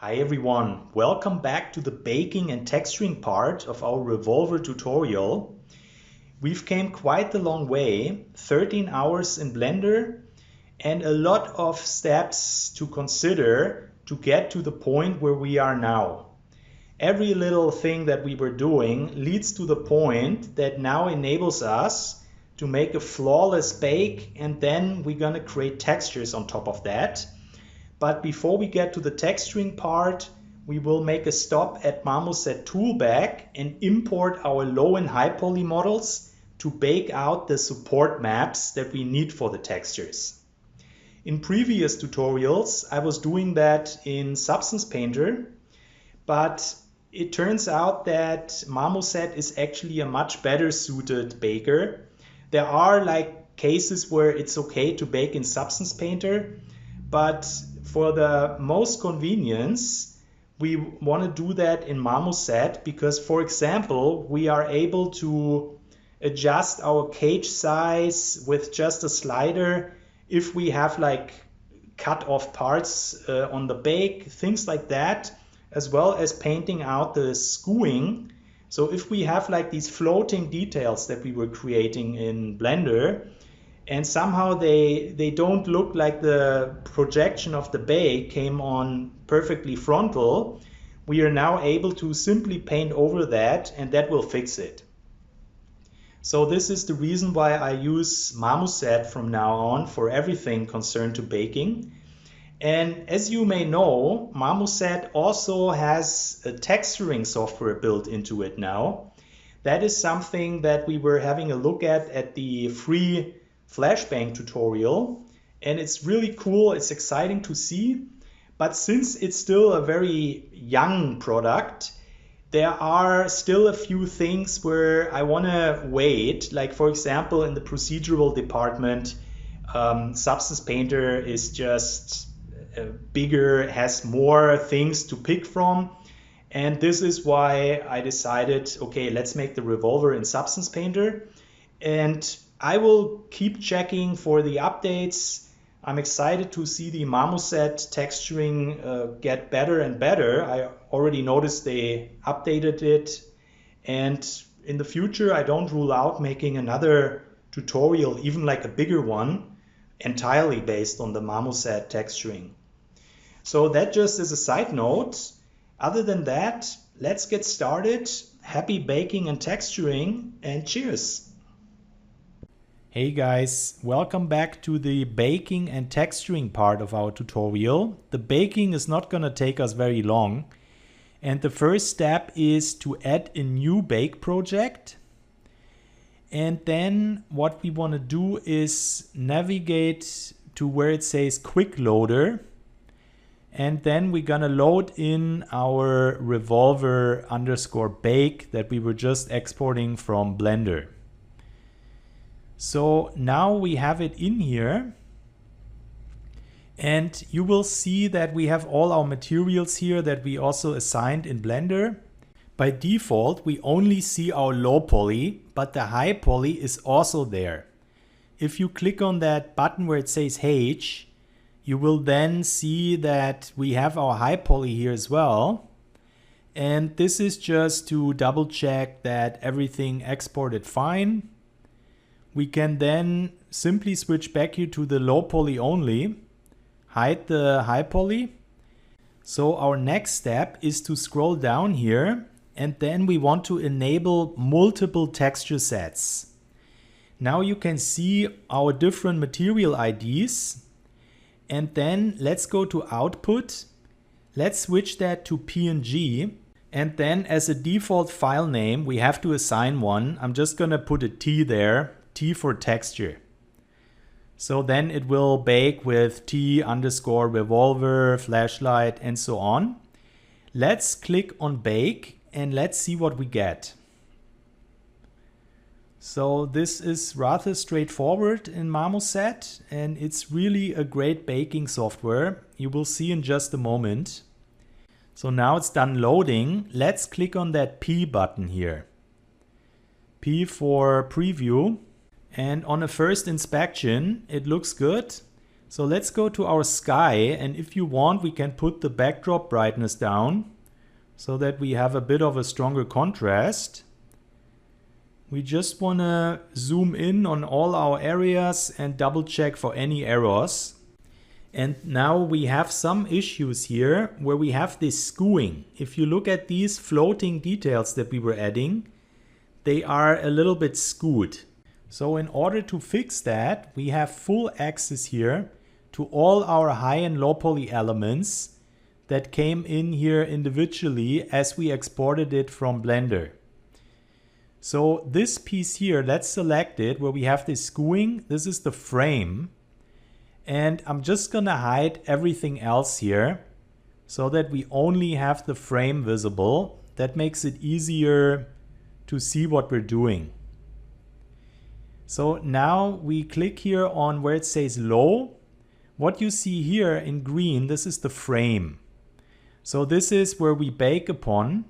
Hi everyone, welcome back to the baking and texturing part of our Revolver tutorial. We've came quite the long way, 13 hours in Blender and a lot of steps to consider to get to the point where we are now. Every little thing that we were doing leads to the point that now enables us to make a flawless bake, and then we're gonna create textures on top of that. But before we get to the texturing part, we will make a stop at Marmoset Toolbag and import our low and high poly models to bake out the support maps that we need for the textures. In previous tutorials, I was doing that in Substance Painter, but it turns out that Marmoset is actually a much better suited baker. There are cases where it's okay to bake in Substance Painter, but for the most convenience, we want to do that in Marmoset because, for example, we are able to adjust our cage size with just a slider if we have cut off parts on the bake, things like that, as well as painting out the skewing. So if we have these floating details that we were creating in Blender, and somehow they don't look like the projection of the bake came on perfectly frontal, we are now able to simply paint over that, and that will fix it. So this is the reason why I use Marmoset from now on for everything concerned to baking. And as you may know, Marmoset also has a texturing software built into it now. That is something that we were having a look at the free Flashbang tutorial, and it's really cool, it's exciting to see. But since it's still a very young product, there are still a few things where I want to wait. Like for example, in the procedural department, Substance Painter is just bigger, has more things to pick from. And this is why I decided, okay, let's make the Revolver in Substance Painter. And I will keep checking for the updates. I'm excited to see the Marmoset texturing get better and better. I already noticed they updated it. And in the future, I don't rule out making another tutorial, even like a bigger one, entirely based on the Marmoset texturing. So that just is a side note. Other than that, let's get started. Happy baking and texturing, and cheers! Hey guys, welcome back to the baking and texturing part of our tutorial. The baking is not gonna take us very long. And the first step is to add a new bake project. And then what we wanna do is navigate to where it says Quick Loader. And then we're gonna load in our Revolver _ bake that we were just exporting from Blender. So now we have it in here, and you will see that we have all our materials here that we also assigned in Blender. By default, we only see our low poly, but the high poly is also there. If you click on that button where it says H, you will then see that we have our high poly here as well. And this is just to double check that everything exported fine. We can then simply switch back here to the low poly only, hide the high poly. So our next step is to scroll down here, and then we want to enable multiple texture sets. Now you can see our different material IDs. And then let's go to output. Let's switch that to PNG. And then as a default file name, we have to assign one. I'm just gonna put a T there, T for texture. So then it will bake with T _ Revolver, flashlight, and so on. Let's click on bake and let's see what we get. So this is rather straightforward in Marmoset, and it's really a great baking software. You will see in just a moment. So now it's done loading. Let's click on that P button here. P for preview. And on a first inspection, it looks good. So let's go to our sky, and if you want we can put the backdrop brightness down so that we have a bit of a stronger contrast. We just want to zoom in on all our areas and double check for any errors. And now we have some issues here where we have this skewing. If you look at these floating details that we were adding, they are a little bit skewed. So in order to fix that, we have full access here to all our high and low poly elements that came in here individually as we exported it from Blender. So this piece here, let's select it where we have this skewing. This is the frame. And I'm just gonna hide everything else here so that we only have the frame visible. That makes it easier to see what we're doing. So now we click here on where it says low. What you see here in green, this is the frame. So this is where we bake upon,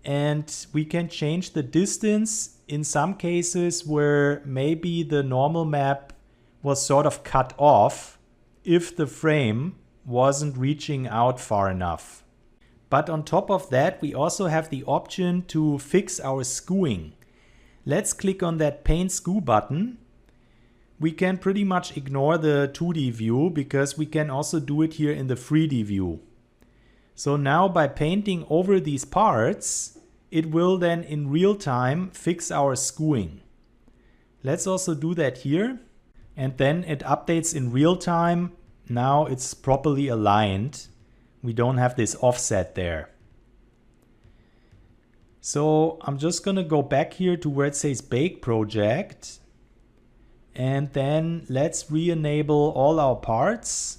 and we can change the distance in some cases where maybe the normal map was sort of cut off if the frame wasn't reaching out far enough. But on top of that, we also have the option to fix our skewing. Let's click on that Paint Skew button. We can pretty much ignore the 2D view because we can also do it here in the 3D view. So now by painting over these parts, it will then in real time fix our skewing. Let's also do that here. And then it updates in real time. Now it's properly aligned. We don't have this offset there. So I'm just going to go back here to where it says Bake Project. And then let's re-enable all our parts.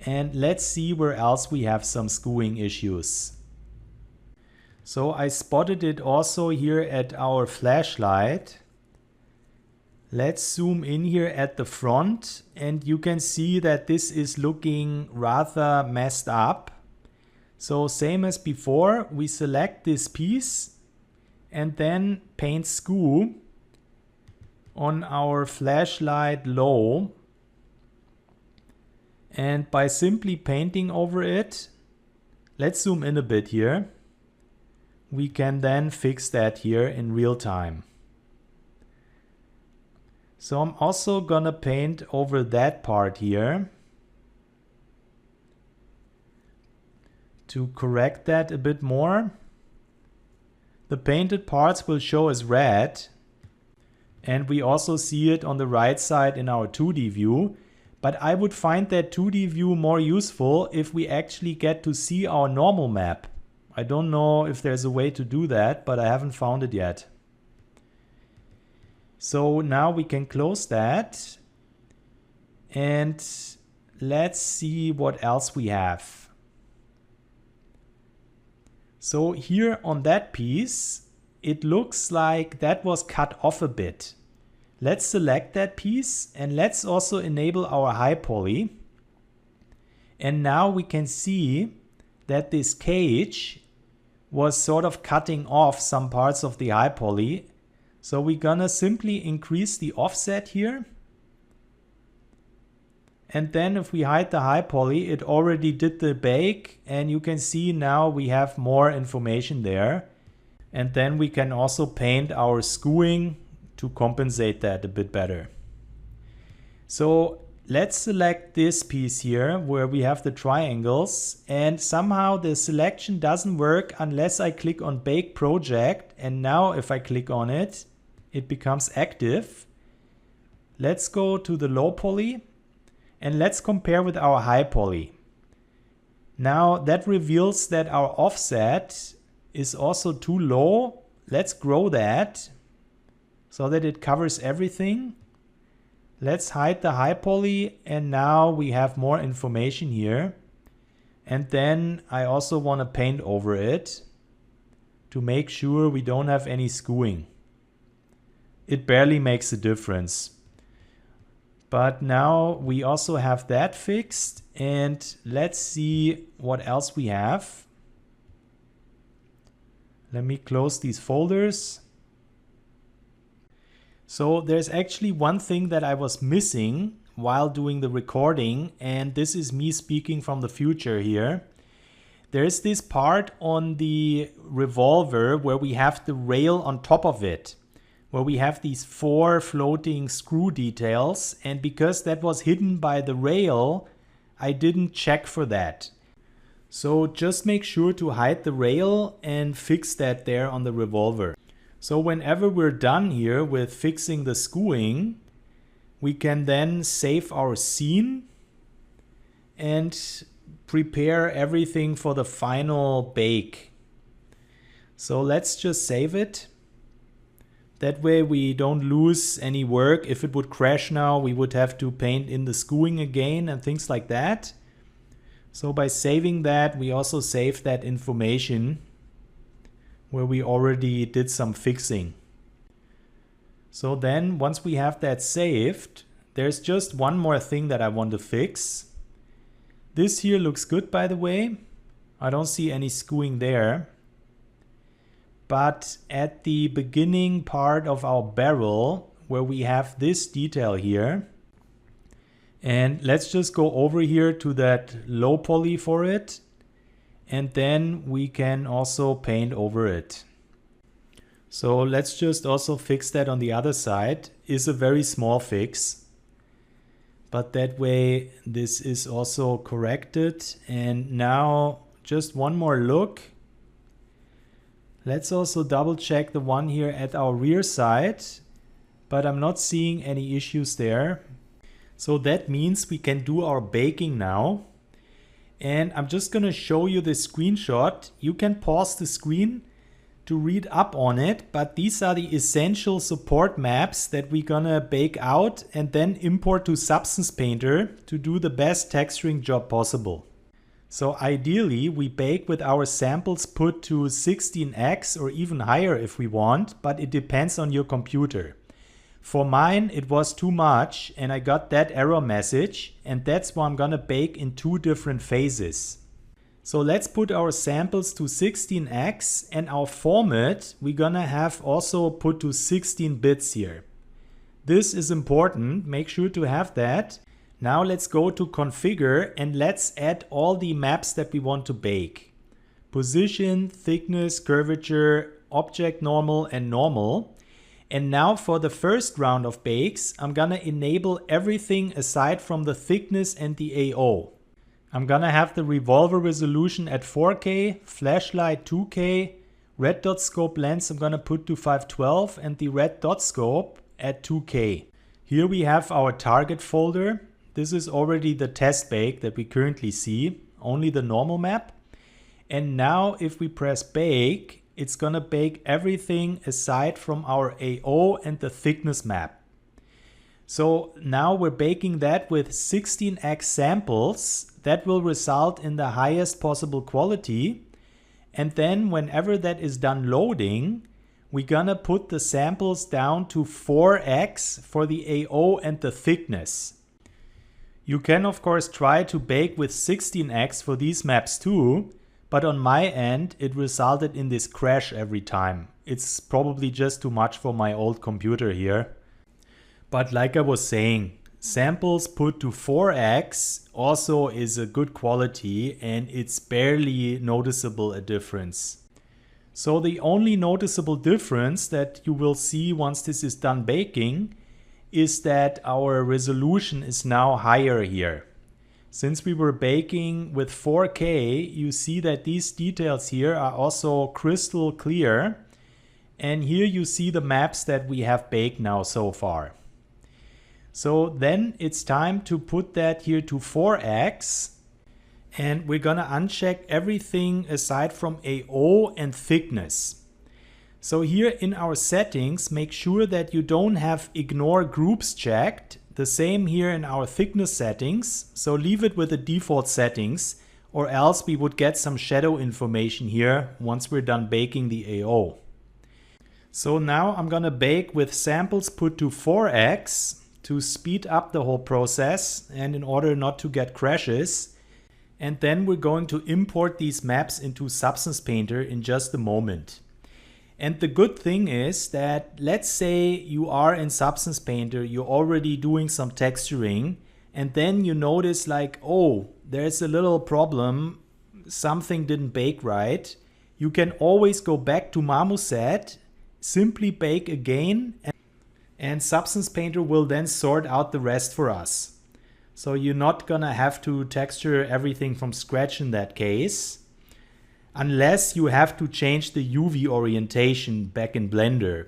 And let's see where else we have some skewing issues. So I spotted it also here at our flashlight. Let's zoom in here at the front, and you can see that this is looking rather messed up. So same as before, we select this piece and then Paint Skew on our flashlight low. And by simply painting over it, let's zoom in a bit here. We can then fix that here in real time. So I'm also gonna paint over that part here to correct that a bit more. The painted parts will show as red, and we also see it on the right side in our 2D view. But I would find that 2D view more useful if we actually get to see our normal map. I don't know if there's a way to do that, but I haven't found it yet. So now we can close that. And let's see what else we have. So here on that piece, it looks like that was cut off a bit. Let's select that piece and let's also enable our high poly. And now we can see that this cage was sort of cutting off some parts of the high poly. So we're gonna simply increase the offset here. And then if we hide the high poly, it already did the bake, and you can see now we have more information there. And then we can also paint our skewing to compensate that a bit better. So let's select this piece here where we have the triangles, and somehow the selection doesn't work unless I click on Bake Project, and now if I click on it, it becomes active. Let's go to the low poly and let's compare with our high poly. Now that reveals that our offset is also too low. Let's grow that so that it covers everything. Let's hide the high poly, and now we have more information here. And then I also want to paint over it to make sure we don't have any skewing. It barely makes a difference. But now we also have that fixed, and let's see what else we have. Let me close these folders. So there's actually one thing that I was missing while doing the recording, and this is me speaking from the future here. There's this part on the revolver where we have the rail on top of it, where we have these 4 floating screw details, and because that was hidden by the rail, I didn't check for that. So just make sure to hide the rail and fix that there on the revolver. So whenever we're done here with fixing the skewing, we can then save our scene and prepare everything for the final bake. So let's just save it. That way we don't lose any work. If it would crash now, we would have to paint in the skewing again and things like that. So by saving that, we also save that information where we already did some fixing. So then once we have that saved, there's just one more thing that I want to fix. This here looks good, by the way. I don't see any skewing there. But at the beginning part of our barrel, where we have this detail here, and let's just go over here to that low poly for it, and then we can also paint over it. So let's just also fix that on the other side. It's a very small fix, but that way this is also corrected. And now just one more look. Let's also double check the one here at our rear side, but I'm not seeing any issues there. So that means we can do our baking now. And I'm just going to show you this screenshot. You can pause the screen to read up on it, but these are the essential support maps that we're going to bake out and then import to Substance Painter to do the best texturing job possible. So ideally we bake with our samples put to 16x or even higher if we want, but it depends on your computer. For mine, it was too much and I got that error message, and that's why I'm gonna bake in 2 different phases. So let's put our samples to 16x, and our format we're gonna have also put to 16 bits here. This is important, make sure to have that. Now let's go to configure and let's add all the maps that we want to bake. Position, thickness, curvature, object normal and normal. And now for the first round of bakes, I'm gonna enable everything aside from the thickness and the AO. I'm gonna have the revolver resolution at 4K, flashlight 2K, red dot scope lens I'm gonna put to 512, and the red dot scope at 2K. Here we have our target folder. This is already the test bake that we currently see, only the normal map. And now if we press bake, it's gonna bake everything aside from our AO and the thickness map. So now we're baking that with 16x samples. That will result in the highest possible quality. And then whenever that is done loading, we're gonna put the samples down to 4x for the AO and the thickness. You can of course try to bake with 16x for these maps too, but on my end it resulted in this crash every time. It's probably just too much for my old computer here. But like I was saying, samples put to 4x also is a good quality, and it's barely noticeable a difference. So the only noticeable difference that you will see once this is done baking is that our resolution is now higher here. Since we were baking with 4K, you see that these details here are also crystal clear. And here you see the maps that we have baked now so far. So then it's time to put that here to 4x. And we're gonna uncheck everything aside from AO and thickness. So here in our settings, make sure that you don't have ignore groups checked. The same here in our thickness settings. So leave it with the default settings, or else we would get some shadow information here once we're done baking the AO. So now I'm gonna bake with samples put to 4x to speed up the whole process and in order not to get crashes. And then we're going to import these maps into Substance Painter in just a moment. And the good thing is that, let's say you are in Substance Painter, you're already doing some texturing, and then you notice like, oh, there's a little problem, something didn't bake right. You can always go back to Marmoset, simply bake again, and Substance Painter will then sort out the rest for us. So you're not gonna have to texture everything from scratch in that case, unless you have to change the UV orientation back in Blender.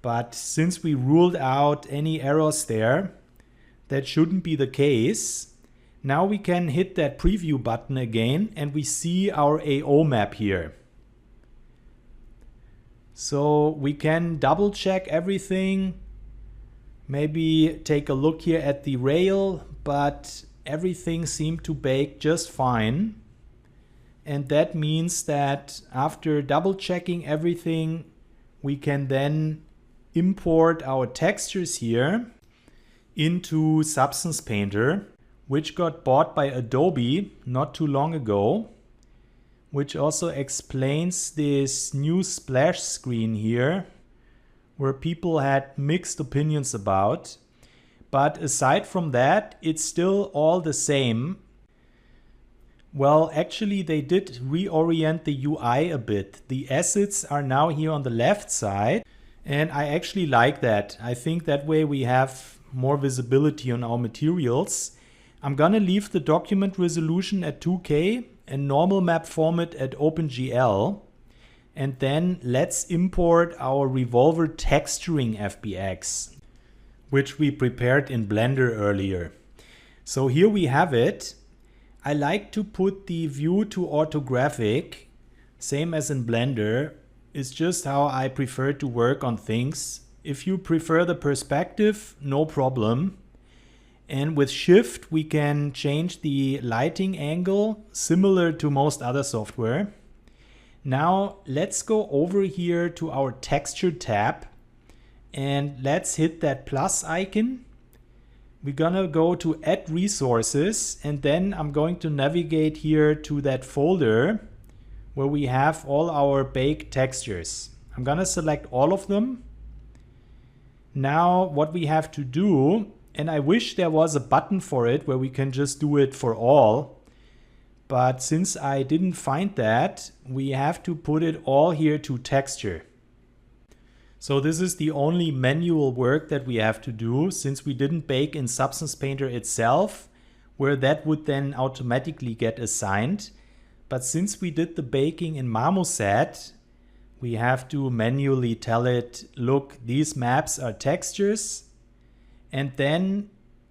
But since we ruled out any errors there, that shouldn't be the case. Now we can hit that preview button again and we see our AO map here. So we can double check everything, maybe take a look here at the rail, but everything seemed to bake just fine. And that means that after double checking everything, we can then import our textures here into Substance Painter, which got bought by Adobe not too long ago, which also explains this new splash screen here, where people had mixed opinions about. But aside from that, it's still all the same. Well, actually they did reorient the UI a bit. The assets are now here on the left side, and I actually like that. I think that way we have more visibility on our materials. I'm gonna leave the document resolution at 2K and normal map format at OpenGL. And then let's import our Revolver texturing FBX, which we prepared in Blender earlier. So here we have it. I like to put the view to orthographic, same as in Blender. It's just how I prefer to work on things. If you prefer the perspective, no problem. And with Shift, we can change the lighting angle, similar to most other software. Now let's go over here to our texture tab and let's hit that plus icon. We're gonna go to add resources, and then I'm going to navigate here to that folder where we have all our baked textures. I'm gonna select all of them. Now what we have to do, and I wish there was a button for it where we can just do it for all, but since I didn't find that, we have to put it all here to texture. So this is the only manual work that we have to do, since we didn't bake in Substance Painter itself, where that would then automatically get assigned. But since we did the baking in Marmoset, we have to manually tell it, look, these maps are textures. And then,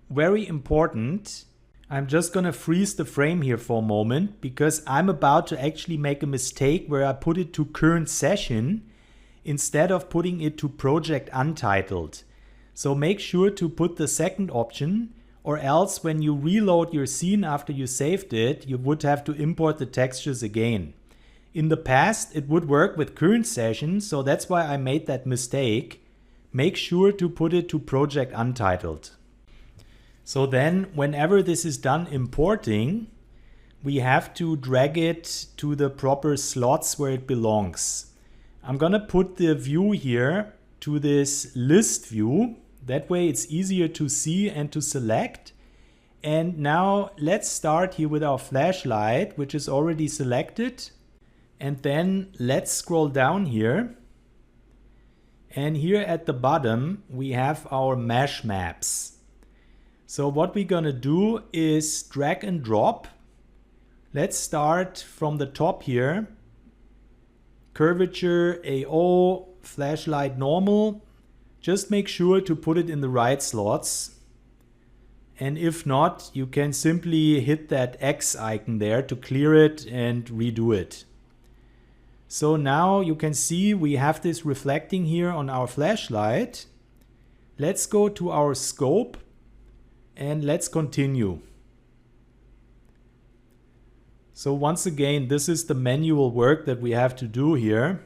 very important, I'm just gonna freeze the frame here for a moment, because I'm about to actually make a mistake where I put it to current session instead of putting it to project untitled. So make sure to put the second option, or else when you reload your scene after you saved it, you would have to import the textures again. In the past, it would work with current session, so that's why I made that mistake. Make sure to put it to project untitled. So then, whenever this is done importing, we have to drag it to the proper slots where it belongs. I'm gonna put the view here to this list view. That way it's easier to see and to select. And now let's start here with our flashlight, which is already selected. And then let's scroll down here. And here at the bottom, we have our mesh maps. So what we're gonna do is drag and drop. Let's start from the top here. Curvature, AO, flashlight normal. Just make sure to put it in the right slots. And if not, you can simply hit that X icon there to clear it and redo it. So now you can see we have this reflecting here on our flashlight. Let's go to our scope and let's continue. So once again, this is the manual work that we have to do here.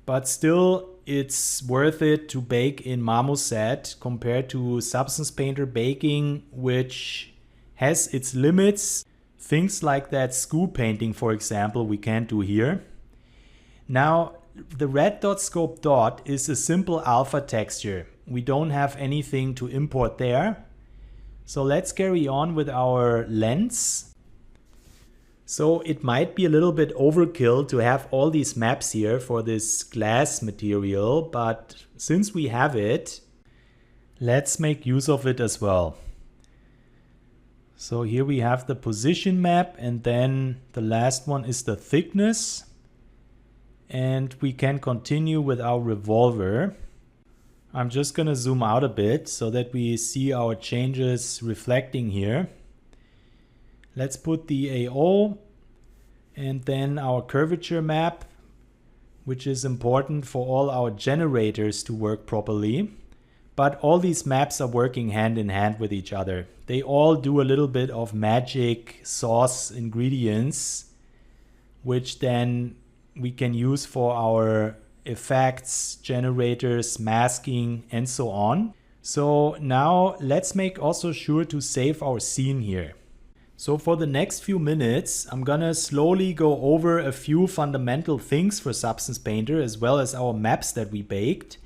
But still, it's worth it to bake in Marmoset compared to Substance Painter baking, which has its limits. Things like that scoop painting, for example, we can't do here. Now, the red dot scope dot is a simple alpha texture. We don't have anything to import there. So let's carry on with our lens. So it might be a little bit overkill to have all these maps here for this glass material, but since we have it, let's make use of it as well. So here we have the position map, and then the last one is the thickness. And we can continue with our revolver. I'm just going to zoom out a bit so that we see our changes reflecting here. Let's put the AO and then our curvature map, which is important for all our generators to work properly. But all these maps are working hand in hand with each other. They all do a little bit of magic sauce ingredients, which then we can use for our effects, generators, masking, and so on. So now let's make also sure to save our scene here. So for the next few minutes, I'm gonna slowly go over a few fundamental things for Substance Painter as well as our maps that we baked,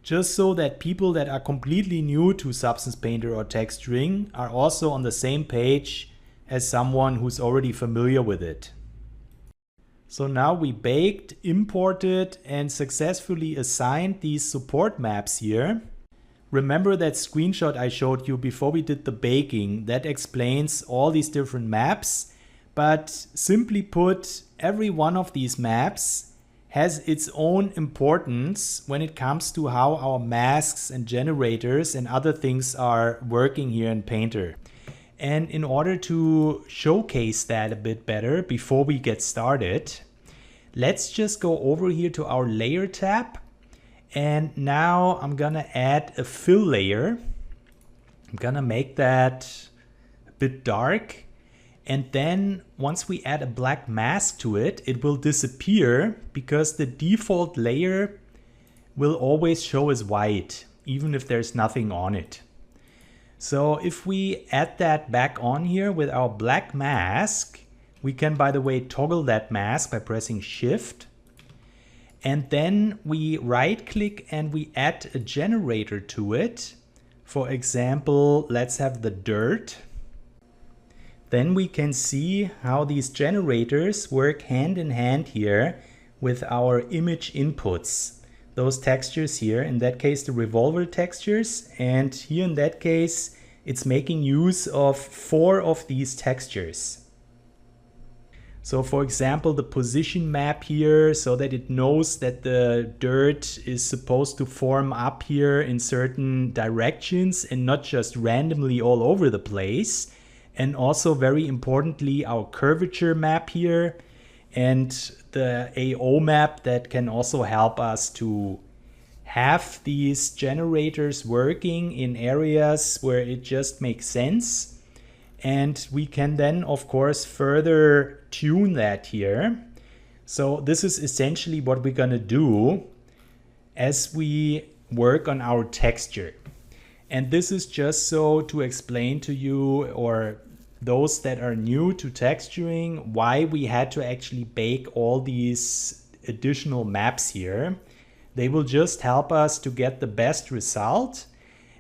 just so that people that are completely new to Substance Painter or texturing are also on the same page as someone who's already familiar with it. So now we baked, imported, and successfully assigned these support maps here. Remember that screenshot I showed you before we did the baking? That explains all these different maps. But simply put, every one of these maps has its own importance when it comes to how our masks and generators and other things are working here in Painter. And in order to showcase that a bit better before we get started, let's just go over here to our layer tab. And now I'm gonna add a fill layer. I'm gonna make that a bit dark. And then once we add a black mask to it, it will disappear because the default layer will always show as white, even if there's nothing on it. So if we add that back on here with our black mask, we can, by the way, toggle that mask by pressing Shift. And then we right click and we add a generator to it. For example, let's have the dirt. Then we can see how these generators work hand in hand here with our image inputs. Those textures here, in that case the revolver textures, and here in that case it's making use of 4 of these textures. So for example, the position map here, so that it knows that the dirt is supposed to form up here in certain directions and not just randomly all over the place. And also very importantly, our curvature map here and the AO map that can also help us to have these generators working in areas where it just makes sense. And we can then, of course, further tune that here. So this is essentially what we're gonna do as we work on our texture. And this is just so to explain to you, or those that are new to texturing, why we had to actually bake all these additional maps here. They will just help us to get the best result.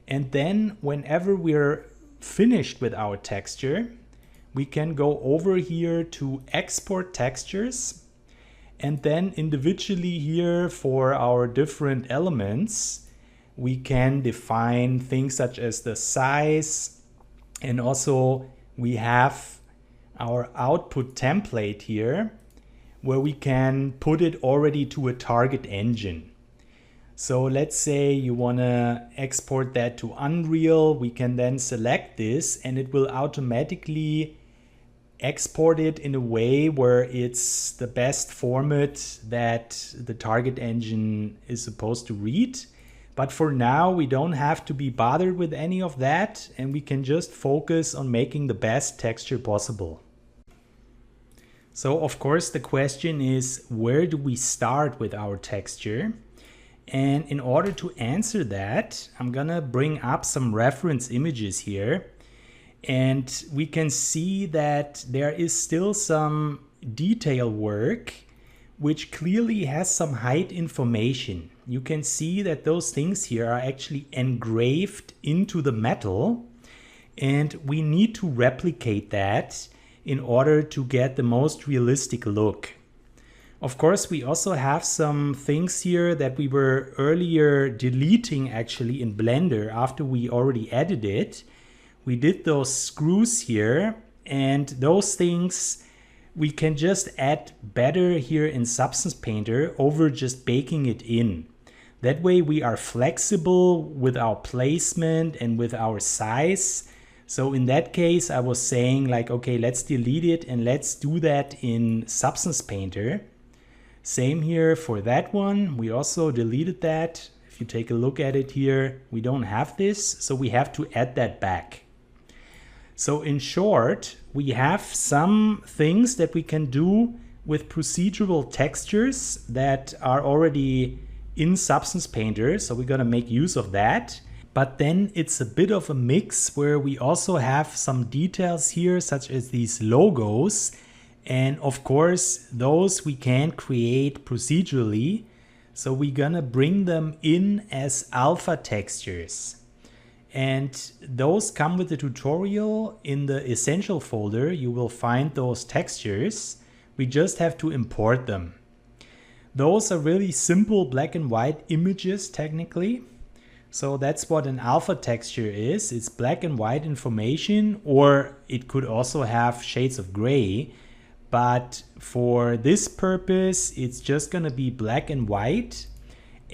And then whenever we're finished with our texture, we can go over here to export textures, and then individually here for our different elements we can define things such as the size, and also we have our output template here where we can put it already to a target engine. So let's say you want to export that to Unreal. We can then select this and it will automatically export it in a way where it's the best format that the target engine is supposed to read. But for now, we don't have to be bothered with any of that, and we can just focus on making the best texture possible. So of course the question is, where do we start with our texture? And in order to answer that, I'm gonna bring up some reference images here. And we can see that there is still some detail work which clearly has some height information. You can see that those things here are actually engraved into the metal, and we need to replicate that in order to get the most realistic look. Of course, we also have some things here that we were earlier deleting actually in Blender after we already added it. We did those screws here, and those things we can just add better here in Substance Painter over just baking it in. That way we are flexible with our placement and with our size. So in that case, I was saying like, okay, let's delete it and let's do that in Substance Painter. Same here for that one. We also deleted that. If you take a look at it here, we don't have this, so we have to add that back. So in short, we have some things that we can do with procedural textures that are already in Substance Painter. So we're going to make use of that. But then it's a bit of a mix where we also have some details here, such as these logos. And of course, those we can create procedurally. So we're going to bring them in as alpha textures. And those come with the tutorial. In the essential folder, you will find those textures. We just have to import them. Those are really simple black and white images technically. So that's what an alpha texture is. It's black and white information, or it could also have shades of gray. But for this purpose, it's just going to be black and white.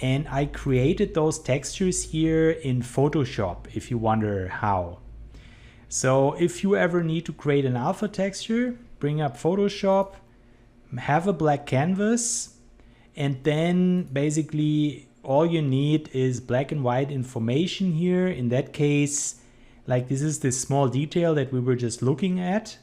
And I created those textures here in Photoshop, if you wonder how. So if you ever need to create an alpha texture, bring up Photoshop, have a blank canvas, and then basically all you need is black and white information here. In that case, like this is this small detail that we were just looking at.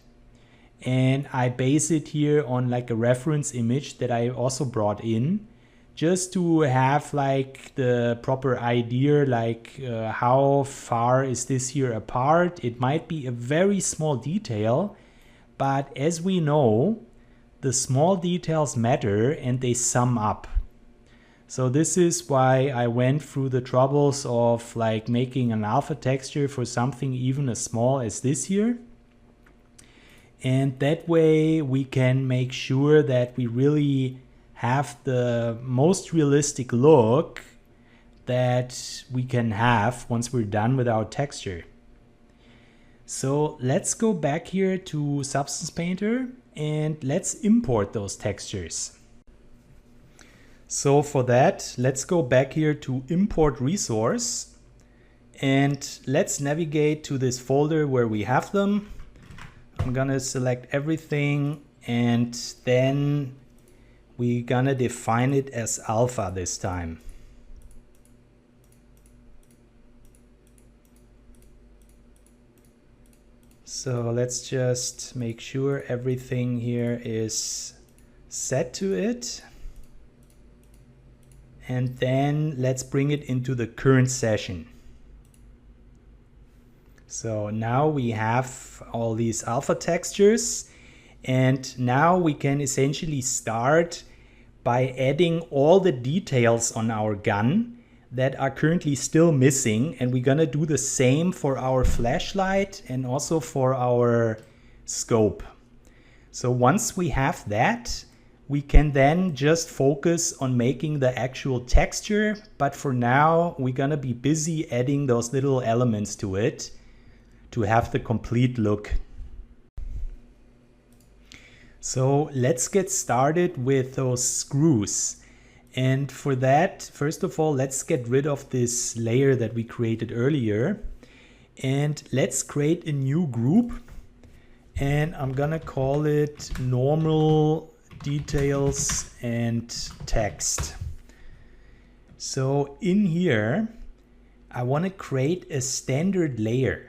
And I base it here on like a reference image that I also brought in, just to have like the proper idea, like how far is this here apart. It might be a very small detail, but as we know, the small details matter and they sum up. So this is why I went through the troubles of like making an alpha texture for something even as small as this here. And that way we can make sure that we really have the most realistic look that we can have once we're done with our texture. So let's go back here to Substance Painter and let's import those textures. So for that, let's go back here to Import Resource and let's navigate to this folder where we have them. I'm gonna select everything and then we're gonna define it as alpha this time. So let's just make sure everything here is set to it. And then let's bring it into the current session. So now we have all these alpha textures, and now we can essentially start by adding all the details on our gun that are currently still missing. And we're gonna do the same for our flashlight and also for our scope. So once we have that, we can then just focus on making the actual texture. But for now, we're gonna be busy adding those little elements to it to have the complete look. So let's get started with those screws. And for that, first of all, let's get rid of this layer that we created earlier. And let's create a new group. And I'm gonna call it Normal Details and Text. So in here, I wanna create a standard layer.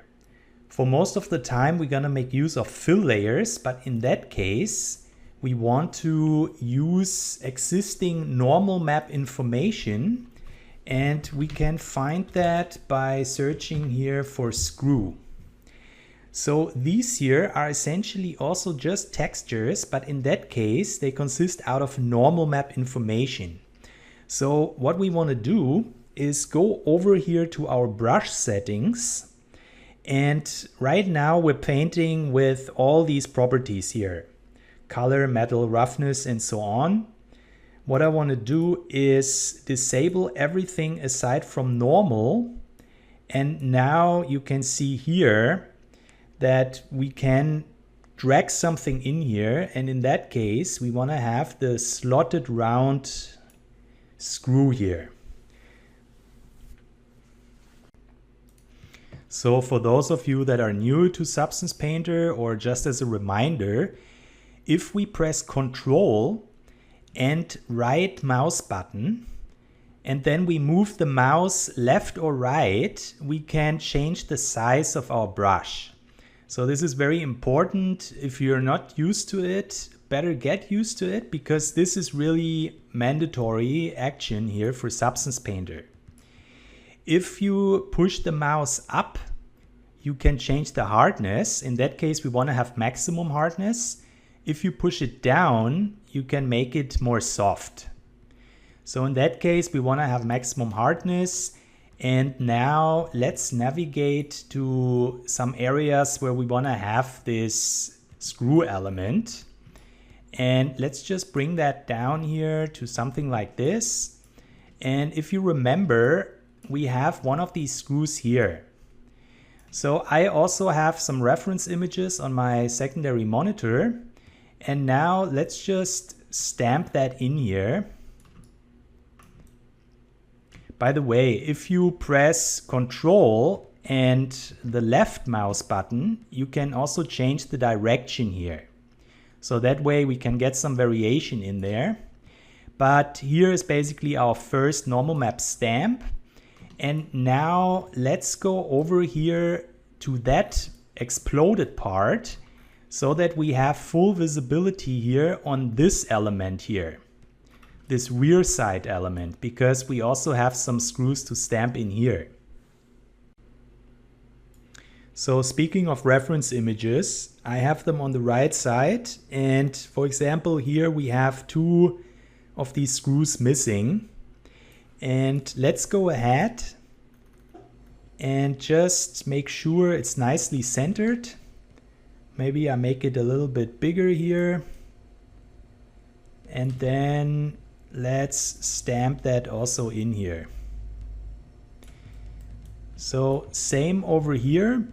For most of the time, we're gonna make use of fill layers, but in that case, we want to use existing normal map information, and we can find that by searching here for screw. So these here are essentially also just textures, but in that case, they consist out of normal map information. So what we want to do is go over here to our brush settings. And right now we're painting with all these properties here: color, metal, roughness, and so on. What I want to do is disable everything aside from normal. And now you can see here that we can drag something in here, and in that case we want to have the slotted round screw here. So for those of you that are new to Substance Painter, or just as a reminder, if we press Control and right mouse button, and then we move the mouse left or right, we can change the size of our brush. So this is very important. If you're not used to it, better get used to it, because this is really mandatory action here for Substance Painter. If you push the mouse up, you can change the hardness. In that case, we want to have maximum hardness. If you push it down, you can make it more soft. So in that case, we want to have maximum hardness. And now let's navigate to some areas where we want to have this screw element. And let's just bring that down here to something like this. And if you remember, we have one of these screws here. So I also have some reference images on my secondary monitor. And now let's just stamp that in here. By the way, if you press Control and the left mouse button, you can also change the direction here. So that way we can get some variation in there. But here is basically our first normal map stamp. And now let's go over here to that exploded part so that we have full visibility here on this element here, this rear side element, because we also have some screws to stamp in here. So speaking of reference images, I have them on the right side, and for example here we have two of these screws missing. And let's go ahead and just make sure it's nicely centered. Maybe I make it a little bit bigger here. And then let's stamp that also in here. So same over here,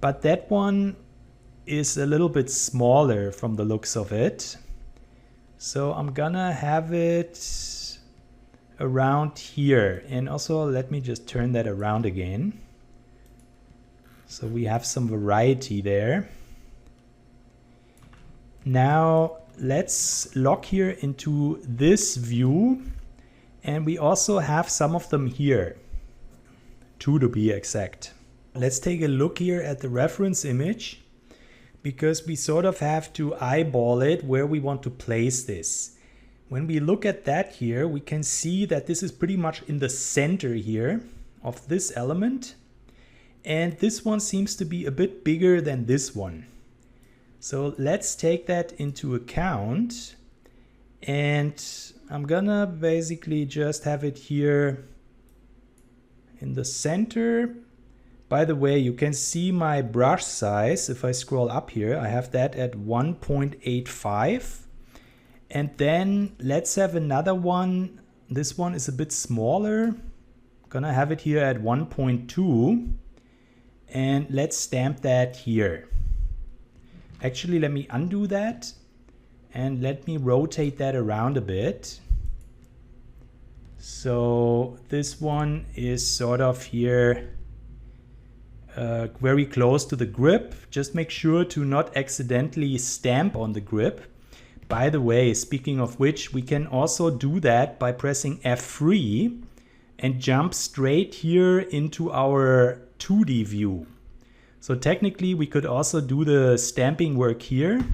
but that one is a little bit smaller from the looks of it. So I'm gonna have it around here. And also let me just turn that around again. So we have some variety there. Now let's lock here into this view, and we also have some of them here, two to be exact. Let's take a look here at the reference image, because we sort of have to eyeball it where we want to place this. When we look at that here, we can see that this is pretty much in the center here of this element, and this one seems to be a bit bigger than this one. So let's take that into account, and I'm gonna basically just have it here in the center. By the way, you can see my brush size. If I scroll up here, I have that at 1.85. And then let's have another one. This one is a bit smaller. Gonna have it here at 1.2. And let's stamp that here. Actually, let me undo that and let me rotate that around a bit. So this one is sort of here very close to the grip. Just make sure to not accidentally stamp on the grip. By the way, speaking of which, we can also do that by pressing F3 and jump straight here into our 2D view. So technically we could also do the stamping work here.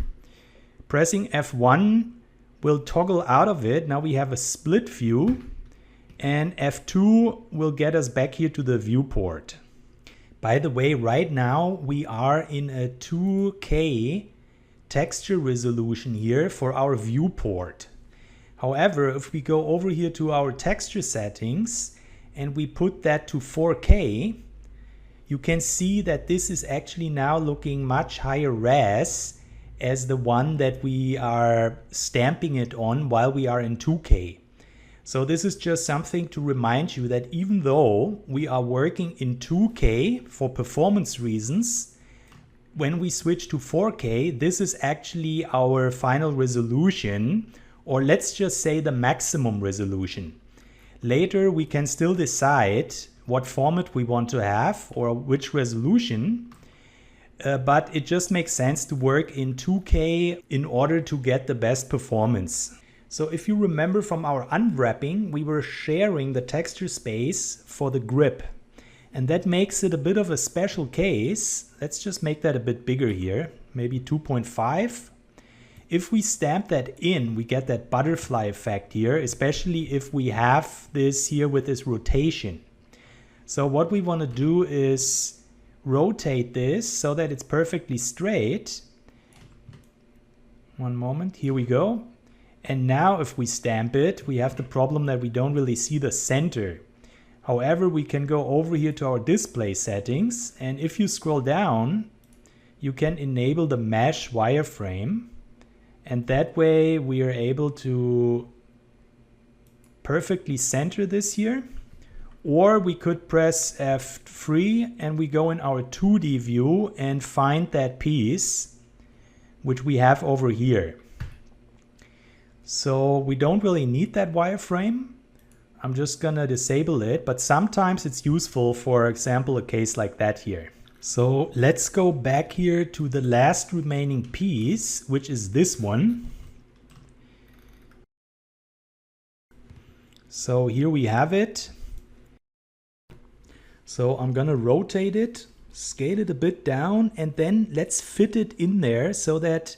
Pressing F1 will toggle out of it. Now we have a split view, and F2 will get us back here to the viewport. By the way, right now we are in a 2K texture resolution here for our viewport. However, if we go over here to our texture settings and we put that to 4K, you can see that this is actually now looking much higher res as the one that we are stamping it on while we are in 2K. So this is just something to remind you that even though we are working in 2K for performance reasons, when we switch to 4K, this is actually our final resolution, or let's just say the maximum resolution. Later we can still decide what format we want to have or which resolution, but it just makes sense to work in 2K in order to get the best performance. So if you remember from our unwrapping, we were sharing the texture space for the grip. And that makes it a bit of a special case. Let's just make that a bit bigger here, maybe 2.5. If we stamp that in, we get that butterfly effect here, especially if we have this here with this rotation. So what we want to do is rotate this so that it's perfectly straight. One moment, here we go. And now if we stamp it, we have the problem that we don't really see the center. However, we can go over here to our display settings, and if you scroll down, you can enable the mesh wireframe, and that way we are able to perfectly center this here. Or we could press F3 and we go in our 2D view and find that piece, which we have over here. So we don't really need that wireframe. I'm just gonna disable it, but sometimes it's useful, for example, a case like that here. So let's go back here to the last remaining piece, which is this one. So here we have it. So I'm gonna rotate it, scale it a bit down, and then let's fit it in there so that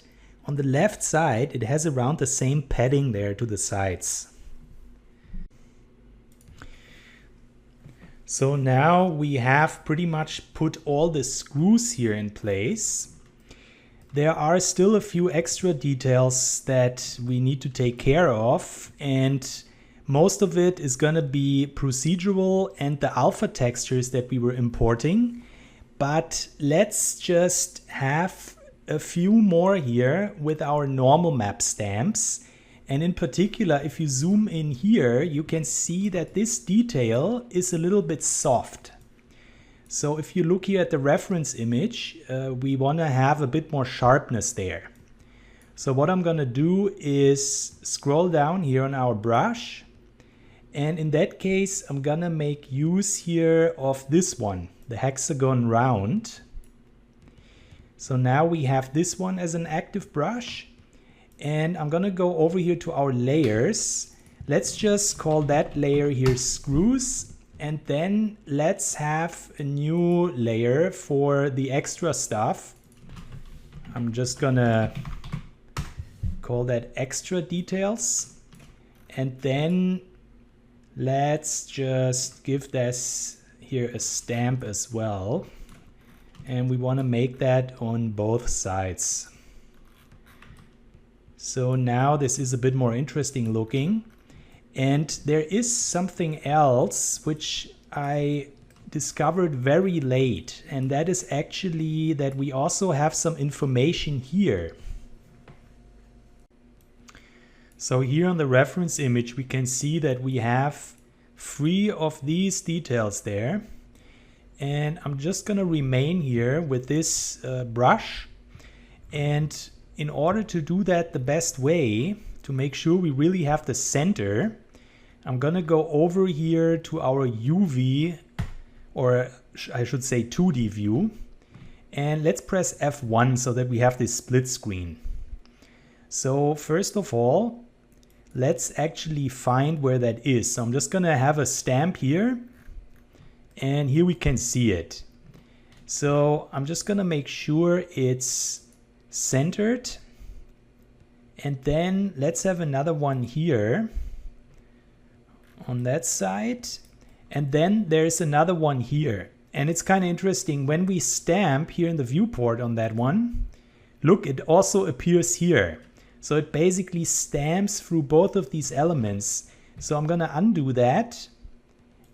on the left side it has around the same padding there to the sides. So now we have pretty much put all the screws here in place. There are still a few extra details that we need to take care of, and most of it is gonna be procedural and the alpha textures that we were importing. But let's just have a few more here with our normal map stamps. And in particular, if you zoom in here, you can see that this detail is a little bit soft. So if you look here at the reference image, we want to have a bit more sharpness there. So what I'm going to do is scroll down here on our brush. And in that case, I'm going to make use here of this one, the hexagon round. So now we have this one as an active brush. And I'm gonna go over here to our layers. Let's just call that layer here screws, and then let's have a new layer for the extra stuff. I'm just gonna call that extra details, and then let's just give this here a stamp as well, and we want to make that on both sides. So now this is a bit more interesting looking. And there is something else which I discovered very late, and that is actually that we also have some information here. So here on the reference image we can see that we have 3 of these details there. And I'm just gonna remain here with this brush, and in order to do that the best way, to make sure we really have the center, I'm gonna go over here to our UV, or I should say 2D view, and let's press F1 so that we have this split screen. So first of all, let's actually find where that is. So I'm just gonna have a stamp here, and here we can see it. So I'm just gonna make sure it's centered, and then let's have another one here on that side, and then there's another one here, And it's kind of interesting, when we stamp here in the viewport on that one, look, it also appears here. So it basically stamps through both of these elements. So I'm gonna undo that,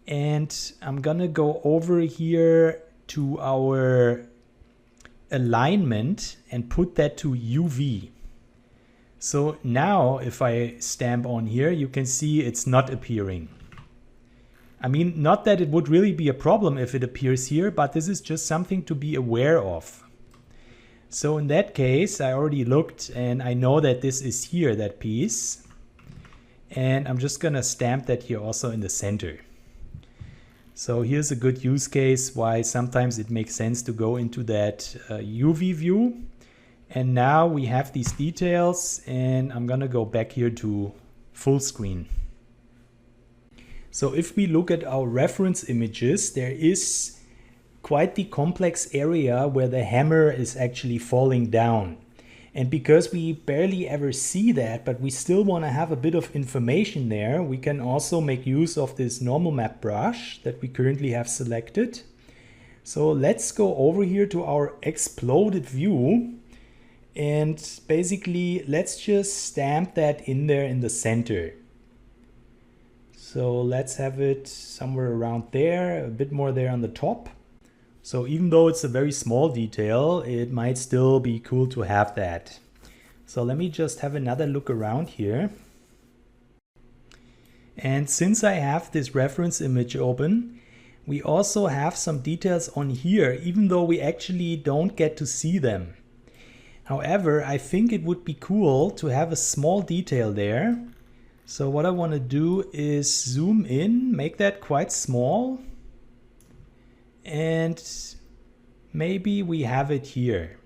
and I'm gonna go over here to our alignment and put that to UV. So now if I stamp on here, you can see it's not appearing. I mean, not that it would really be a problem if it appears here, but this is just something to be aware of. So in that case, I already looked and I know that this is here, that piece. And I'm just gonna stamp that here also in the center. So here's a good use case why sometimes it makes sense to go into that UV view. And now we have these details, and I'm gonna go back here to full screen. So if we look at our reference images, there is quite the complex area where the hammer is actually falling down. And because we barely ever see that, but we still want to have a bit of information there, we can also make use of this normal map brush that we currently have selected. So let's go over here to our exploded view, and basically let's just stamp that in there in the center. So let's have it somewhere around there, a bit more there on the top. So even though it's a very small detail, it might still be cool to have that. So let me just have another look around here. And since I have this reference image open, we also have some details on here, even though we actually don't get to see them. However, I think it would be cool to have a small detail there. So what I want to do is zoom in, make that quite small, and maybe we have it here.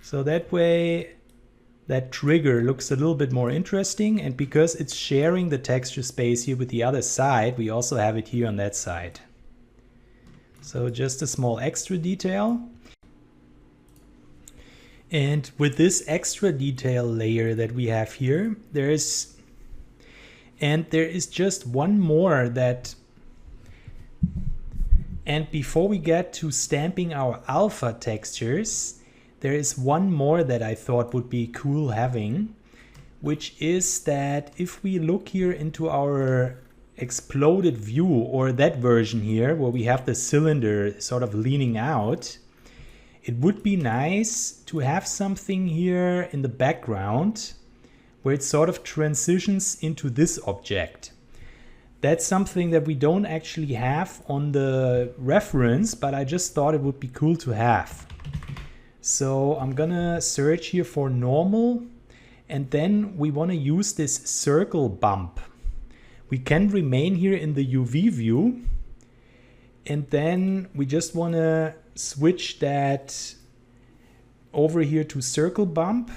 So that way that trigger looks a little bit more interesting, and because it's sharing the texture space here with the other side, we also have it here on that side. So just a small extra detail. And with this extra detail layer that we have here, there is just one more that, and before we get to stamping our alpha textures, there is one more that I thought would be cool having, which is that if we look here into our exploded view, or that version here where we have the cylinder sort of leaning out, it would be nice to have something here in the background where it sort of transitions into this object. That's something that we don't actually have on the reference, but I just thought it would be cool to have. So I'm gonna search here for normal, and then we want to use this circle bump. We can remain here in the UV view, and then we just want to switch that over here to circle bump,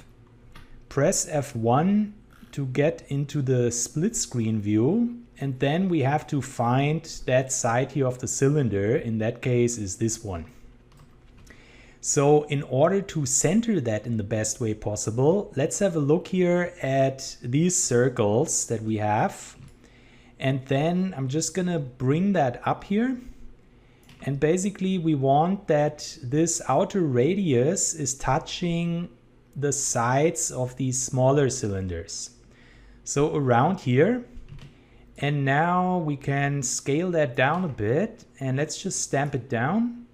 press F1 to get into the split screen view, and then we have to find that side here of the cylinder. In that case is this one. So in order to center that in the best way possible, let's have a look here at these circles that we have, and then I'm just gonna bring that up here. And basically we want that this outer radius is touching the sides of these smaller cylinders. So around here. And now we can scale that down a bit, and let's just stamp it down.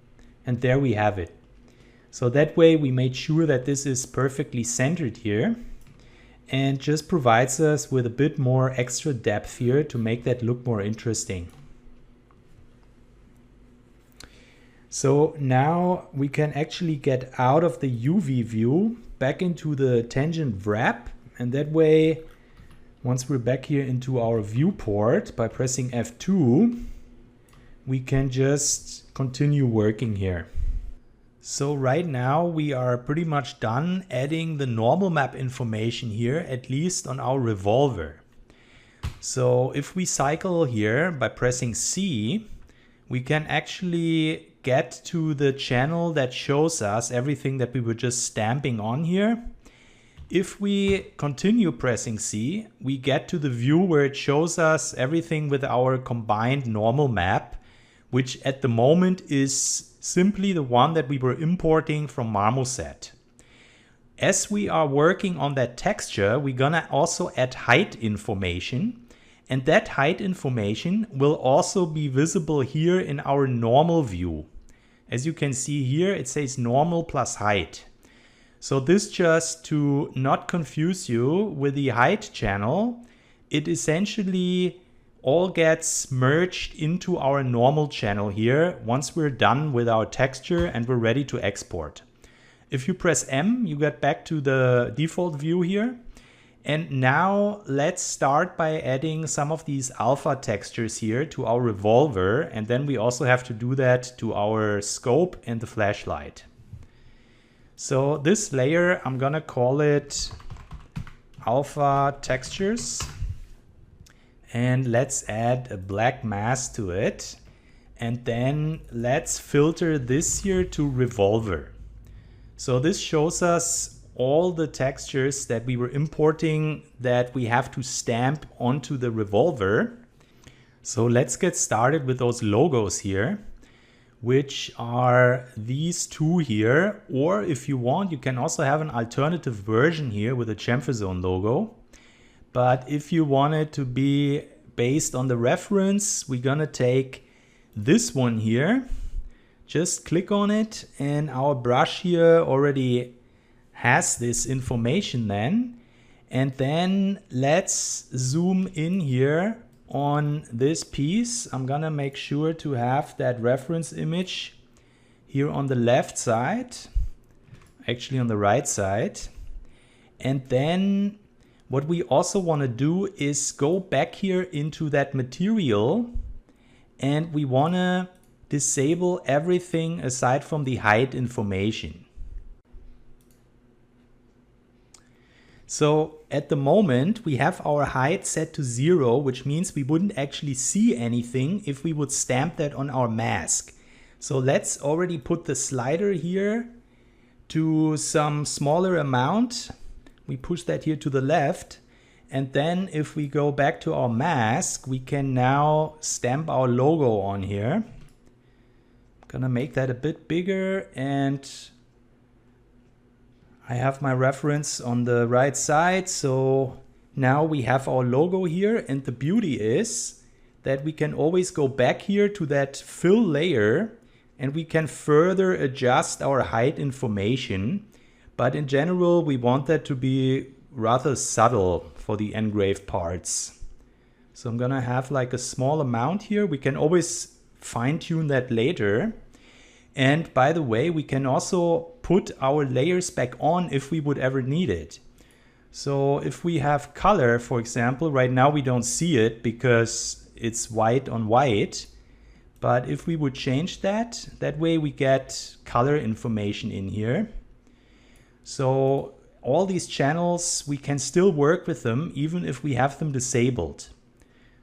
And there we have it. So that way we made sure that this is perfectly centered here, and just provides us with a bit more extra depth here to make that look more interesting. So now we can actually get out of the UV view back into the tangent wrap, and that way once we're back here into our viewport by pressing F2, we can just continue working here. So right now we are pretty much done adding the normal map information here, at least on our revolver. So if we cycle here by pressing C, we can actually get to the channel that shows us everything that we were just stamping on here. If we continue pressing C, we get to the view where it shows us everything with our combined normal map, which at the moment is simply the one that we were importing from Marmoset. As we are working on that texture, we're gonna also add height information, and that height information will also be visible here in our normal view. As you can see here, it says normal plus height. So this, just to not confuse you with the height channel, it essentially all gets merged into our normal channel here once we're done with our texture and we're ready to export. If you press M, you get back to the default view here. And now let's start by adding some of these alpha textures here to our revolver, and then we also have to do that to our scope and the flashlight. So this layer, I'm gonna call it alpha textures, and let's add a black mask to it, and then let's filter this here to revolver. So this shows us all the textures that we were importing that we have to stamp onto the revolver. So let's get started with those logos here, which are these two here. Or if you want, you can also have an alternative version here with a chamfer zone logo. But if you want it to be based on the reference, we're gonna take this one here. Just click on it, and our brush here already has this information then. And then let's zoom in here on this piece. I'm gonna make sure to have that reference image here on the left side, actually on the right side. And then what we also want to do is go back here into that material, and we want to disable everything aside from the height information. So at the moment we have our height set to 0, which means we wouldn't actually see anything if we would stamp that on our mask. So let's already put the slider here to some smaller amount. We push that here to the left, and then if we go back to our mask, we can now stamp our logo on here. I'm gonna make that a bit bigger, and I have my reference on the right side. So now we have our logo here, and the beauty is that we can always go back here to that fill layer and we can further adjust our height information. But in general, we want that to be rather subtle for the engraved parts. So I'm gonna have like a small amount here. We can always fine tune that later. And by the way, we can also put our layers back on if we would ever need it. So if we have color, for example, right now we don't see it because it's white on white. But if we would change that, that way we get color information in here. So all these channels, we can still work with them even if we have them disabled.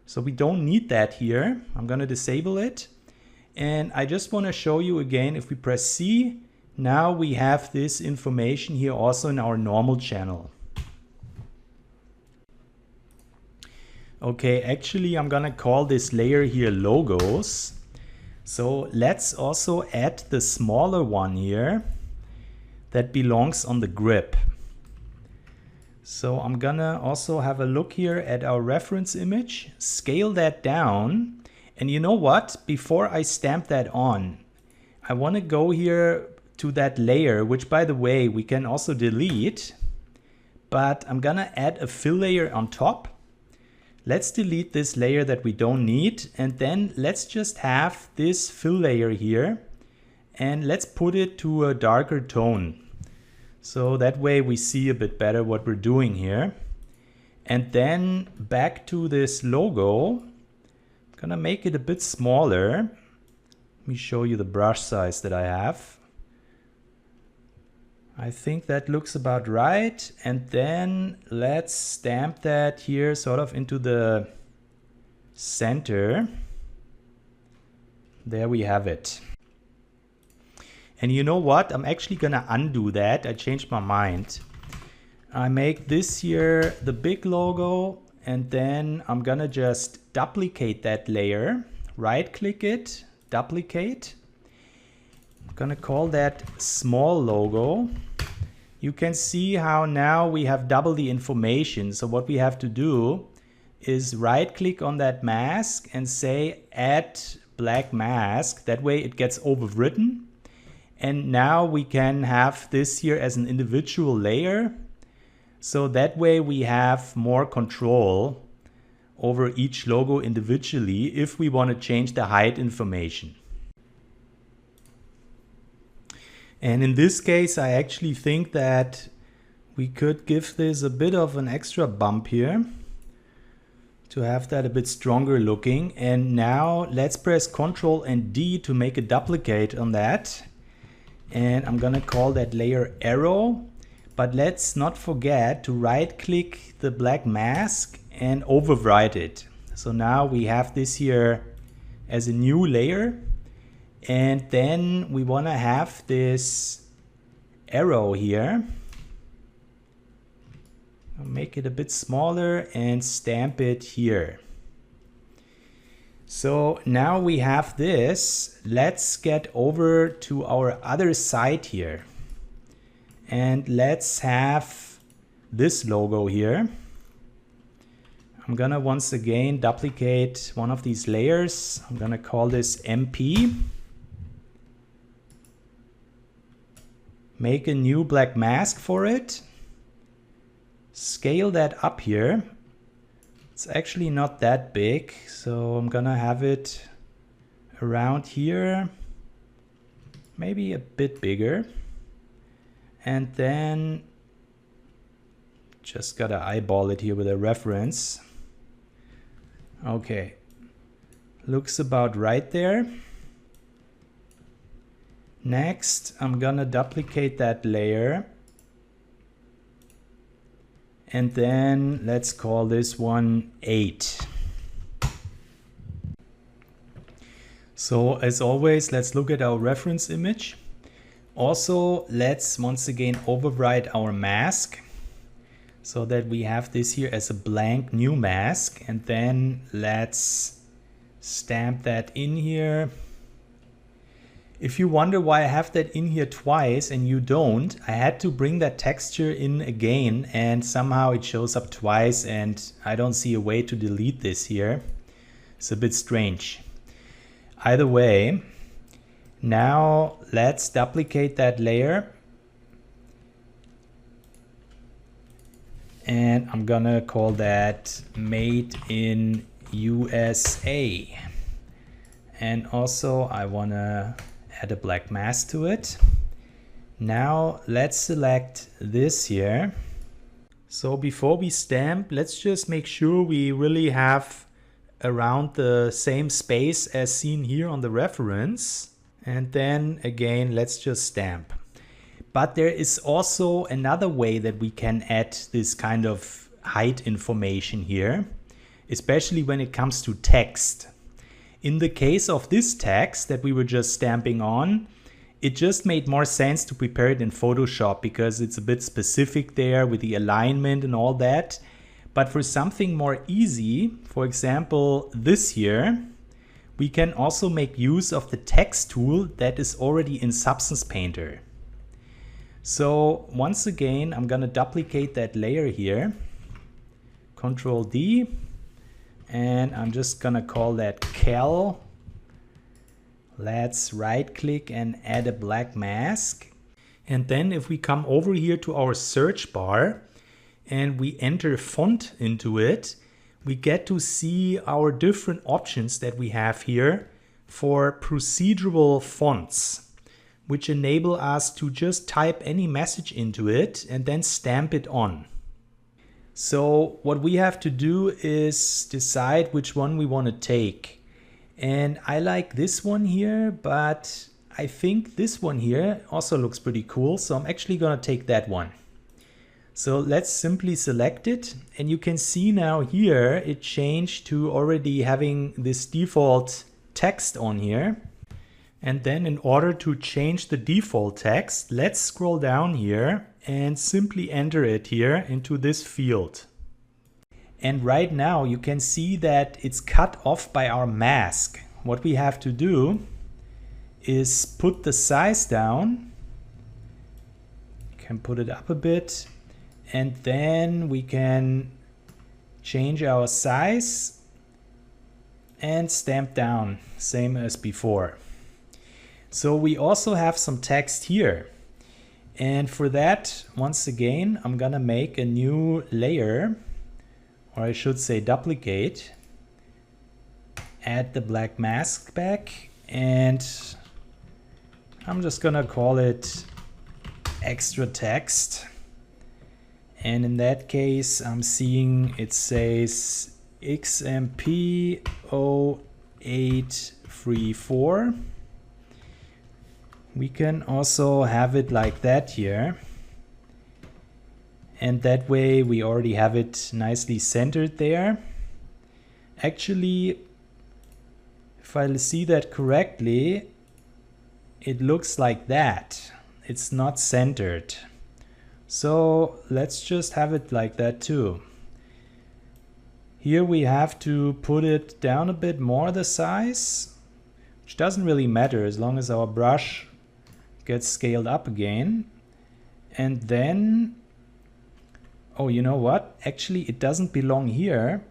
So we don't need that here. I'm gonna disable it. And I just want to show you again, if we press C, now we have this information here also in our normal channel. Okay, actually I'm gonna call this layer here logos. So let's also add the smaller one here that belongs on the grip. So I'm gonna also have a look here at our reference image, scale that down. And you know what? Before I stamp that on, I want to go here to that layer, which by the way, we can also delete, but I'm gonna add a fill layer on top. Let's delete this layer that we don't need, and then let's just have this fill layer here, and let's put it to a darker tone. So that way we see a bit better what we're doing here. And then back to this logo. Gonna make it a bit smaller. Let me show you the brush size that I have. I think that looks about right. And then let's stamp that here sort of into the center. There we have it. And you know what? I'm actually gonna undo that. I changed my mind. I make this here the big logo, and then I'm gonna just duplicate that layer, right click it, duplicate. I'm gonna call that small logo. You can see how now we have double the information. So what we have to do is right click on that mask and say add black mask. That way it gets overwritten. And now we can have this here as an individual layer. So that way we have more control over each logo individually if we want to change the height information. And in this case, I actually think that we could give this a bit of an extra bump here to have that a bit stronger looking. And now let's press Ctrl and D to make a duplicate on that. And I'm gonna call that layer arrow. But let's not forget to right click the black mask and overwrite it. So now we have this here as a new layer. And then we want to have this arrow here. I'll make it a bit smaller and stamp it here. So now we have this. Let's get over to our other side here. And let's have this logo here. I'm gonna once again duplicate one of these layers. I'm gonna call this MP. Make a new black mask for it. Scale that up here. It's actually not that big, so I'm gonna have it around here. Maybe a bit bigger. And then just gotta eyeball it here with a reference. Okay, looks about right there. Next, I'm gonna duplicate that layer. And then let's call this one 8. So as always, let's look at our reference image. Also, let's once again overwrite our mask so that we have this here as a blank new mask. And then let's stamp that in here. If you wonder why I have that in here twice and you don't, I had to bring that texture in again and somehow it shows up twice and I don't see a way to delete this here. It's a bit strange. Either way, now let's duplicate that layer. And I'm gonna call that Made in USA. And also I wanna add a black mask to it. Now let's select this here. So before we stamp, let's just make sure we really have around the same space as seen here on the reference. And then again, let's just stamp. But there is also another way that we can add this kind of height information here, especially when it comes to text. In the case of this text that we were just stamping on, it just made more sense to prepare it in Photoshop because it's a bit specific there with the alignment and all that. But for something more easy, for example, this here, we can also make use of the text tool that is already in Substance Painter. So once again, I'm gonna duplicate that layer here, Ctrl D. And I'm just gonna call that Cal. Let's right click and add a black mask. And then if we come over here to our search bar and we enter font into it, we get to see our different options that we have here for procedural fonts, which enable us to just type any message into it and then stamp it on. So what we have to do is decide which one we want to take. And I like this one here, but I think this one here also looks pretty cool. So I'm actually going to take that one. So let's simply select it. And you can see now here it changed to already having this default text on here. And then in order to change the default text, let's scroll down here and simply enter it here into this field. And right now you can see that it's cut off by our mask. What we have to do is put the size down. You can put it up a bit, and then we can change our size and stamp down, same as before. So we also have some text here. And for that, once again, I'm gonna make a new layer, or I should say duplicate, add the black mask back, and I'm just gonna call it extra text. And in that case, I'm seeing it says XMP 0834. We can also have it like that here. And that way we already have it nicely centered there. Actually, if I see that correctly, it looks like that. It's not centered. So let's just have it like that too. Here we have to put it down a bit more, the size, which doesn't really matter as long as our brush gets scaled up again. And then, oh, you know what? Actually, it doesn't belong here,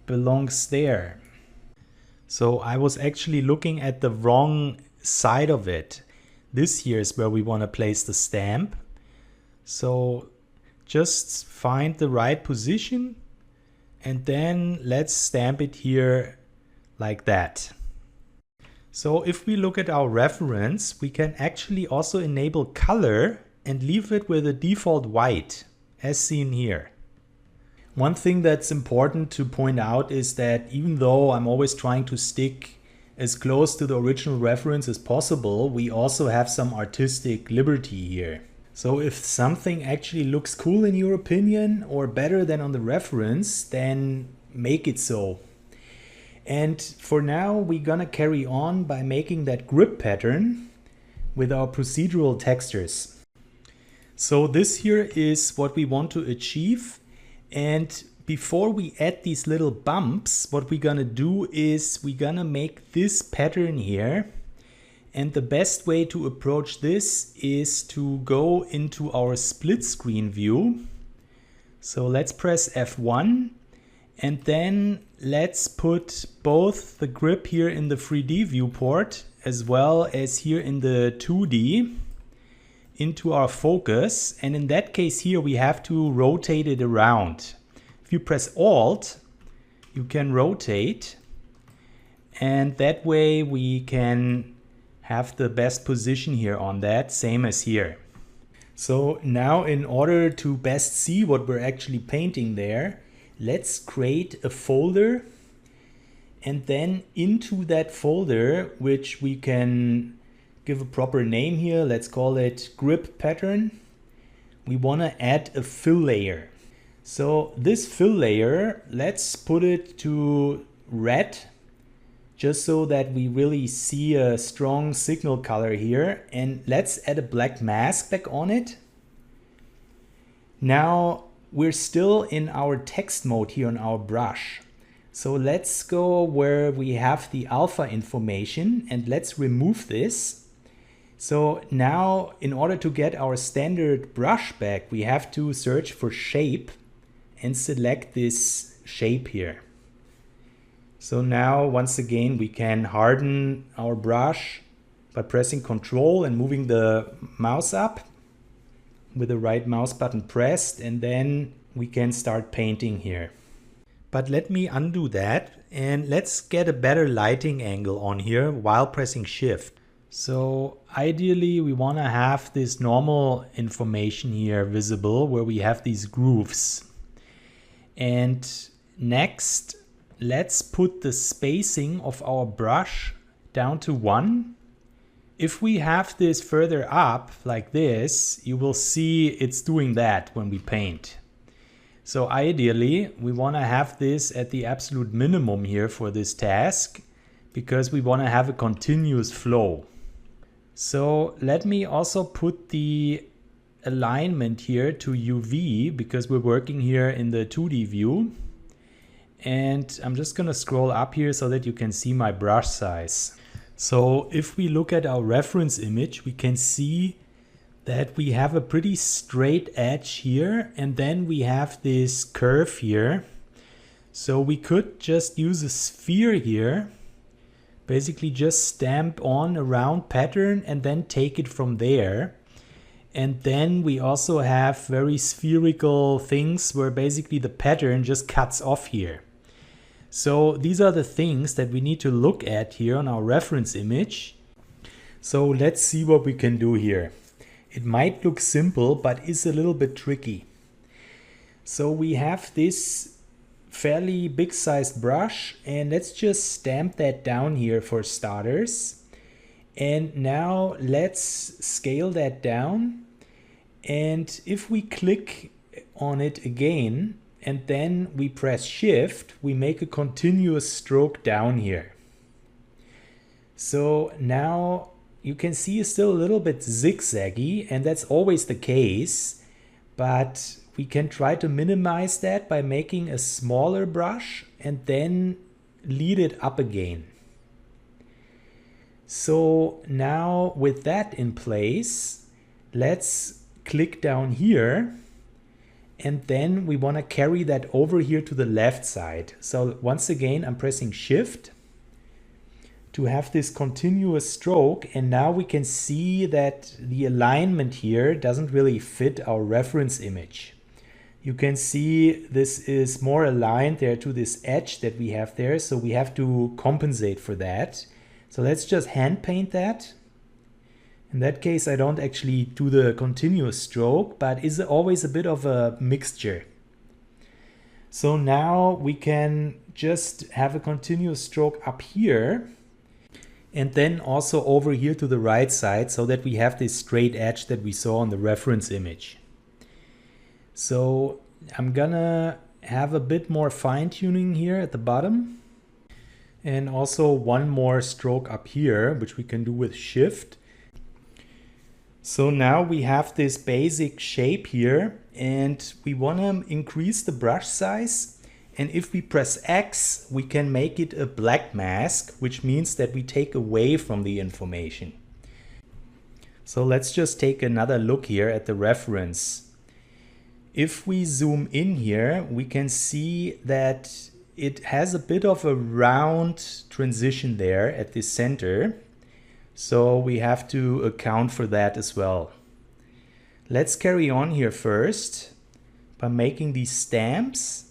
belongs there. So I was actually looking at the wrong side of it. This here is where we want to place the stamp. So just find the right position and then let's stamp it here like that. So if we look at our reference, we can actually also enable color and leave it with a default white, as seen here. One thing that's important to point out is that even though I'm always trying to stick as close to the original reference as possible, we also have some artistic liberty here. So if something actually looks cool in your opinion or better than on the reference, then make it so. And for now, we're gonna carry on by making that grip pattern with our procedural textures. So this here is what we want to achieve. And before we add these little bumps, what we're gonna do is we're gonna make this pattern here. And the best way to approach this is to go into our split screen view. So let's press F1 and then let's put both the grip here in the 3D viewport as well as here in the 2D into our focus. And in that case here we have to rotate it around. If you press Alt, you can rotate, and that way we can have the best position here on that, same as here. So now in order to best see what we're actually painting there, let's create a folder, and then into that folder, which we can give a proper name here, let's call it grip pattern, we want to add a fill layer. So this fill layer, let's put it to red, just so that we really see a strong signal color here. And let's add a black mask back on it. Now we're still in our text mode here on our brush. So let's go where we have the alpha information and let's remove this. So now in order to get our standard brush back, we have to search for shape and select this shape here. So now once again we can harden our brush by pressing Ctrl and moving the mouse up with the right mouse button pressed, and then we can start painting here. But let me undo that and let's get a better lighting angle on here while pressing Shift. So ideally we want to have this normal information here visible where we have these grooves. And next, let's put the spacing of our brush down to 1. If we have this further up like this, you will see it's doing that when we paint. So ideally, we want to have this at the absolute minimum here for this task, because we want to have a continuous flow. So let me also put the alignment here to UV, because we're working here in the 2D view. And I'm just gonna scroll up here so that you can see my brush size. So if we look at our reference image, we can see that we have a pretty straight edge here, and then we have this curve here. So we could just use a sphere here, basically just stamp on a round pattern and then take it from there. And then we also have very spherical things where basically the pattern just cuts off here. So these are the things that we need to look at here on our reference image. So let's see what we can do here. It might look simple, but is a little bit tricky. So we have this fairly big sized brush, and let's just stamp that down here for starters. And now let's scale that down. And if we click on it again, and then we press Shift, we make a continuous stroke down here. So now you can see it's still a little bit zigzaggy, and that's always the case, but we can try to minimize that by making a smaller brush and then lead it up again. So now with that in place, let's click down here, and then we want to carry that over here to the left side. So once again, I'm pressing Shift to have this continuous stroke, and now we can see that the alignment here doesn't really fit our reference image. You can see this is more aligned there to this edge that we have there, so we have to compensate for that. So let's just hand paint that. In that case, I don't actually do the continuous stroke, but it's always a bit of a mixture. So now we can just have a continuous stroke up here, and then also over here to the right side, so that we have this straight edge that we saw on the reference image. So I'm gonna have a bit more fine tuning here at the bottom, and also one more stroke up here, which we can do with Shift. So now we have this basic shape here, and we want to increase the brush size. And if we press X, we can make it a black mask, which means that we take away from the information. So let's just take another look here at the reference. If we zoom in here, we can see that it has a bit of a round transition there at the center. So we have to account for that as well. Let's carry on here first by making these stamps.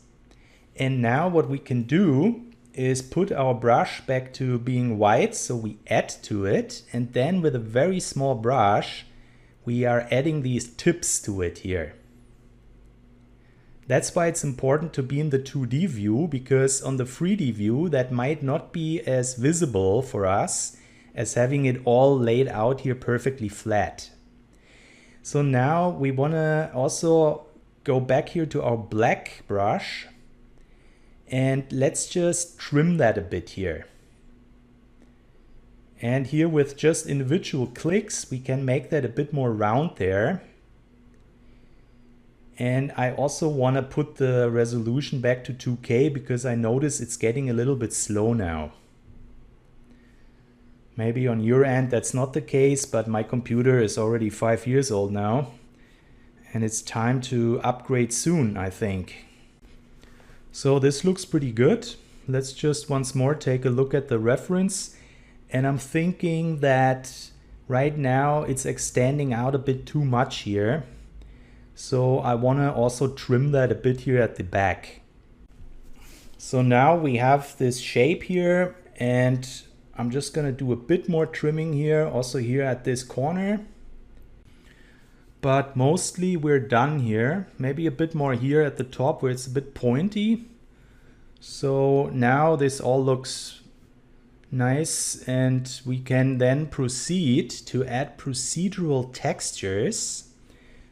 And now what we can do is put our brush back to being white, so we add to it, and then with a very small brush we are adding these tips to it here. That's why it's important to be in the 2D view, because on the 3D view that might not be as visible for us as having it all laid out here perfectly flat. So now we want to also go back here to our black brush, and let's just trim that a bit here. And here with just individual clicks, we can make that a bit more round there. And I also want to put the resolution back to 2K because I notice it's getting a little bit slow now. Maybe on your end that's not the case, but my computer is already 5 years old now. And it's time to upgrade soon, I think. So this looks pretty good. Let's just once more take a look at the reference. And I'm thinking that right now it's extending out a bit too much here. So I want to also trim that a bit here at the back. So now we have this shape here, and I'm just going to do a bit more trimming here, also here at this corner. But mostly we're done here. Maybe a bit more here at the top where it's a bit pointy. So now this all looks nice, and we can then proceed to add procedural textures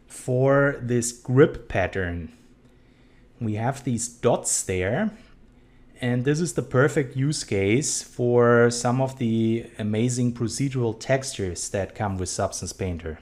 for this grip pattern. We have these dots there, and this is the perfect use case for some of the amazing procedural textures that come with Substance Painter.